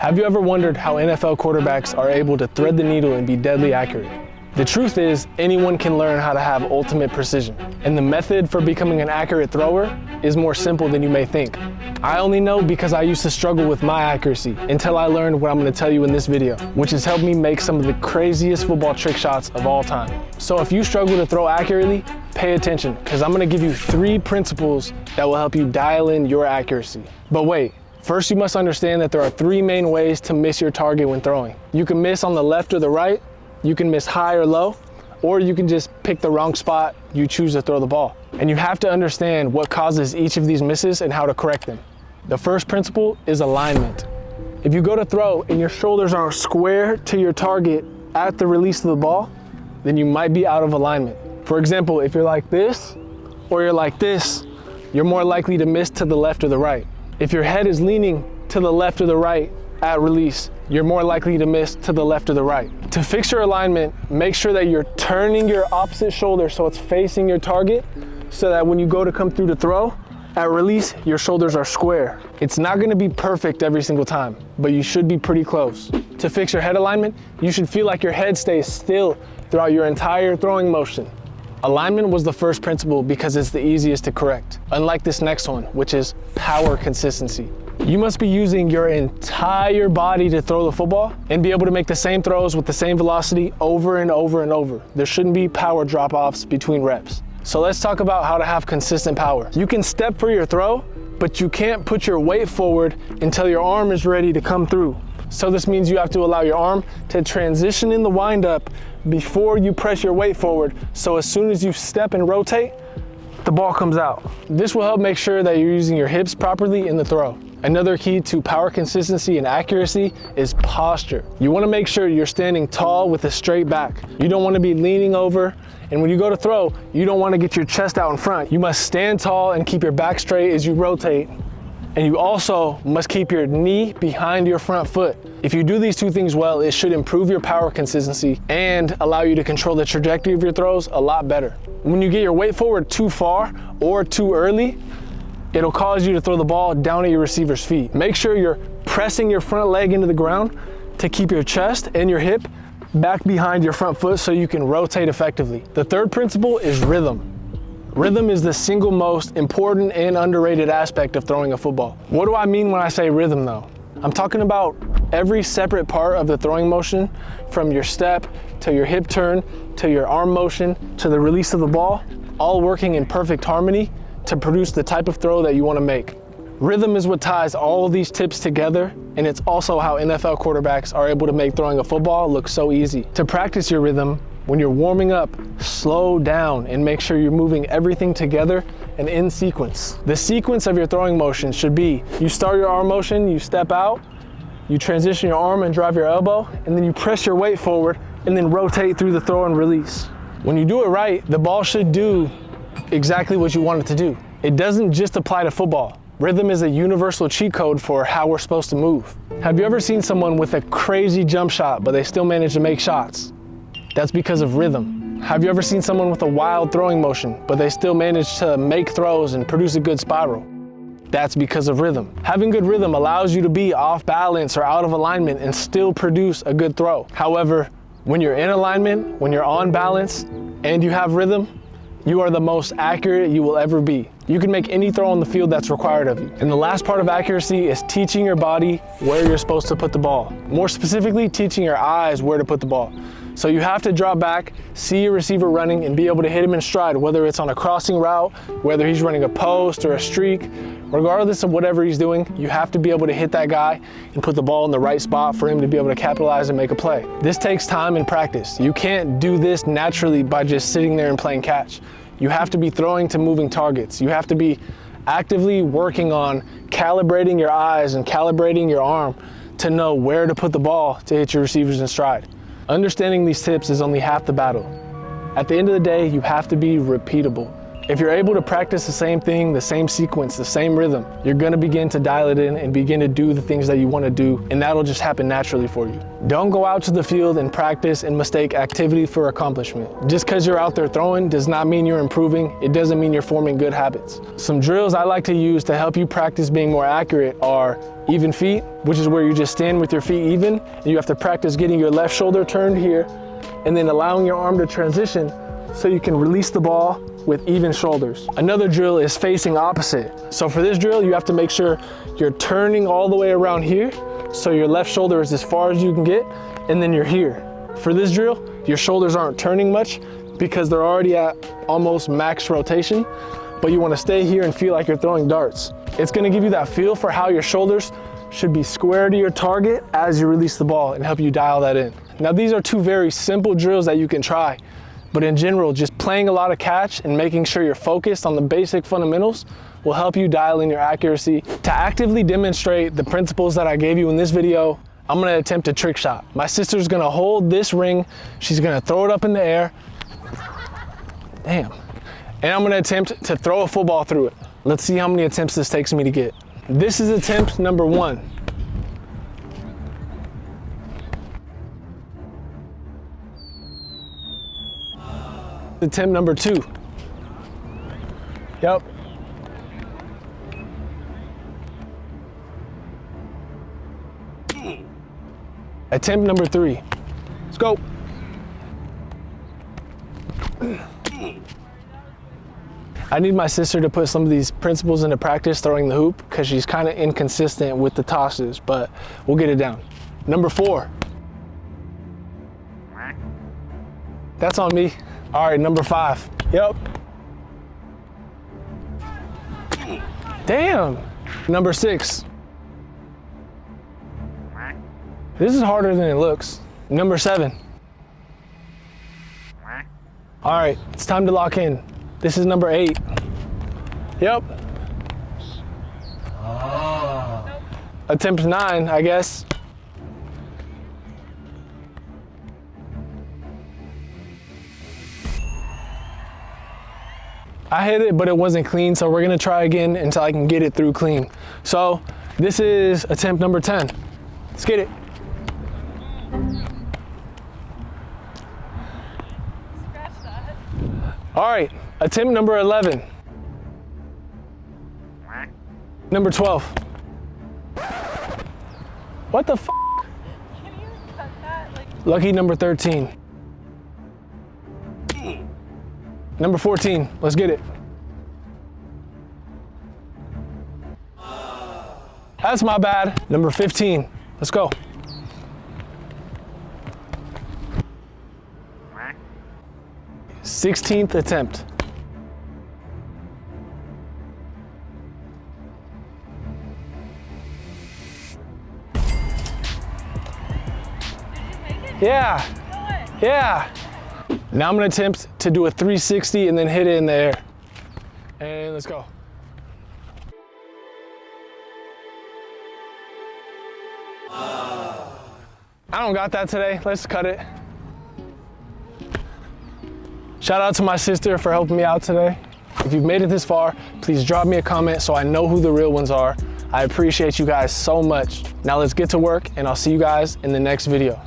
Have you ever wondered how NFL quarterbacks are able to thread the needle and be deadly accurate? The truth is, anyone can learn how to have ultimate precision. And the method for becoming an accurate thrower is more simple than you may think. I only know because I used to struggle with my accuracy until I learned what I'm going to tell you in this video, which has helped me make some of the craziest football trick shots of all time. So if you struggle to throw accurately, pay attention, because I'm going to give you 3 principles that will help you dial in your accuracy. But wait. First, you must understand that there are 3 main ways to miss your target when throwing. You can miss on the left or the right, you can miss high or low, or you can just pick the wrong spot you choose to throw the ball. And you have to understand what causes each of these misses and how to correct them. The first principle is alignment. If you go to throw and your shoulders aren't square to your target at the release of the ball, then you might be out of alignment. For example, if you're like this or you're like this, you're more likely to miss to the left or the right. If your head is leaning to the left or the right at release, you're more likely to miss to the left or the right. To fix your alignment, make sure that you're turning your opposite shoulder so it's facing your target, so that when you go to come through to throw, at release, your shoulders are square. It's not gonna be perfect every single time, but you should be pretty close. To fix your head alignment, you should feel like your head stays still throughout your entire throwing motion. Alignment was the first principle because it's the easiest to correct, unlike this next one, which is power consistency. You must be using your entire body to throw the football and be able to make the same throws with the same velocity over and over and over. There shouldn't be power drop-offs between reps. So let's talk about how to have consistent power. You can step for your throw, but you can't put your weight forward until your arm is ready to come through. So this means you have to allow your arm to transition in the windup before you press your weight forward. So as soon as you step and rotate, the ball comes out. This will help make sure that you're using your hips properly in the throw. Another key to power consistency and accuracy is posture. You want to make sure you're standing tall with a straight back. You don't want to be leaning over. And when you go to throw, you don't want to get your chest out in front. You must stand tall and keep your back straight as you rotate. And you also must keep your knee behind your front foot. If you do these 2 things well, it should improve your power consistency and allow you to control the trajectory of your throws a lot better. When you get your weight forward too far or too early, it'll cause you to throw the ball down at your receiver's feet. Make sure you're pressing your front leg into the ground to keep your chest and your hip back behind your front foot so you can rotate effectively. The third principle is rhythm. Rhythm is the single most important and underrated aspect of throwing a football. What do I mean when I say rhythm though? I'm talking about every separate part of the throwing motion, from your step to your hip turn to your arm motion to the release of the ball, all working in perfect harmony to produce the type of throw that you want to make. Rhythm is what ties all these tips together, and it's also how NFL quarterbacks are able to make throwing a football look so easy. To practice your rhythm, when you're warming up, slow down and make sure you're moving everything together and in sequence. The sequence of your throwing motion should be, you start your arm motion, you step out, you transition your arm and drive your elbow, and then you press your weight forward and then rotate through the throw and release. When you do it right, the ball should do exactly what you want it to do. It doesn't just apply to football. Rhythm is a universal cheat code for how we're supposed to move. Have you ever seen someone with a crazy jump shot, but they still manage to make shots? That's because of rhythm. Have you ever seen someone with a wild throwing motion, but they still manage to make throws and produce a good spiral? That's because of rhythm. Having good rhythm allows you to be off balance or out of alignment and still produce a good throw. However, when you're in alignment, when you're on balance, and you have rhythm, you are the most accurate you will ever be. You can make any throw on the field that's required of you. And the last part of accuracy is teaching your body where you're supposed to put the ball. More specifically, teaching your eyes where to put the ball. So you have to drop back, see your receiver running, and be able to hit him in stride, whether it's on a crossing route, whether he's running a post or a streak. Regardless of whatever he's doing, you have to be able to hit that guy and put the ball in the right spot for him to be able to capitalize and make a play. This takes time and practice. You can't do this naturally by just sitting there and playing catch. You have to be throwing to moving targets. You have to be actively working on calibrating your eyes and calibrating your arm to know where to put the ball to hit your receivers in stride. Understanding these tips is only half the battle. At the end of the day, you have to be repeatable. If you're able to practice the same thing, the same sequence, the same rhythm, you're gonna begin to dial it in and begin to do the things that you wanna do, and that'll just happen naturally for you. Don't go out to the field and practice and mistake activity for accomplishment. Just because you're out there throwing does not mean you're improving. It doesn't mean you're forming good habits. Some drills I like to use to help you practice being more accurate are even feet, which is where you just stand with your feet even, and you have to practice getting your left shoulder turned here, and then allowing your arm to transition so you can release the ball with even shoulders. Another drill is facing opposite. So for this drill, you have to make sure you're turning all the way around here, so your left shoulder is as far as you can get, and then you're here. For this drill, your shoulders aren't turning much because they're already at almost max rotation, but you wanna stay here and feel like you're throwing darts. It's gonna give you that feel for how your shoulders should be square to your target as you release the ball and help you dial that in. Now these are two very simple drills that you can try, but in general, just playing a lot of catch and making sure you're focused on the basic fundamentals will help you dial in your accuracy. To actively demonstrate the principles that I gave you in this video, I'm gonna attempt a trick shot. My sister's gonna hold this ring, she's gonna throw it up in the air. Damn. And I'm gonna attempt to throw a football through it. Let's see how many attempts this takes me to get. This is attempt number 1. Attempt number 2. Yep. Attempt number 3. Let's go. I need my sister to put some of these principles into practice throwing the hoop because she's kind of inconsistent with the tosses, but we'll get it down. Number 4. That's on me. All right, number 5. Yep. Damn. Number 6. This is harder than it looks. Number 7. All right, it's time to lock in. This is number 8. Yep. Attempt 9, I guess. I hit it, but it wasn't clean, so we're gonna try again until I can get it through clean. So this is attempt number 10. Let's get it. All right, attempt number 11. Number 12. What the f? Can you cut that? Lucky number 13. Number 14, let's get it. That's my bad. Number 15, let's go. Sixteenth attempt. Yeah. Yeah. Now I'm gonna attempt to do a 360 and then hit it in the air. And let's go. I don't got that today. Let's cut it. Shout out to my sister for helping me out today. If you've made it this far, please drop me a comment so I know who the real ones are. I appreciate you guys so much. Now let's get to work and I'll see you guys in the next video.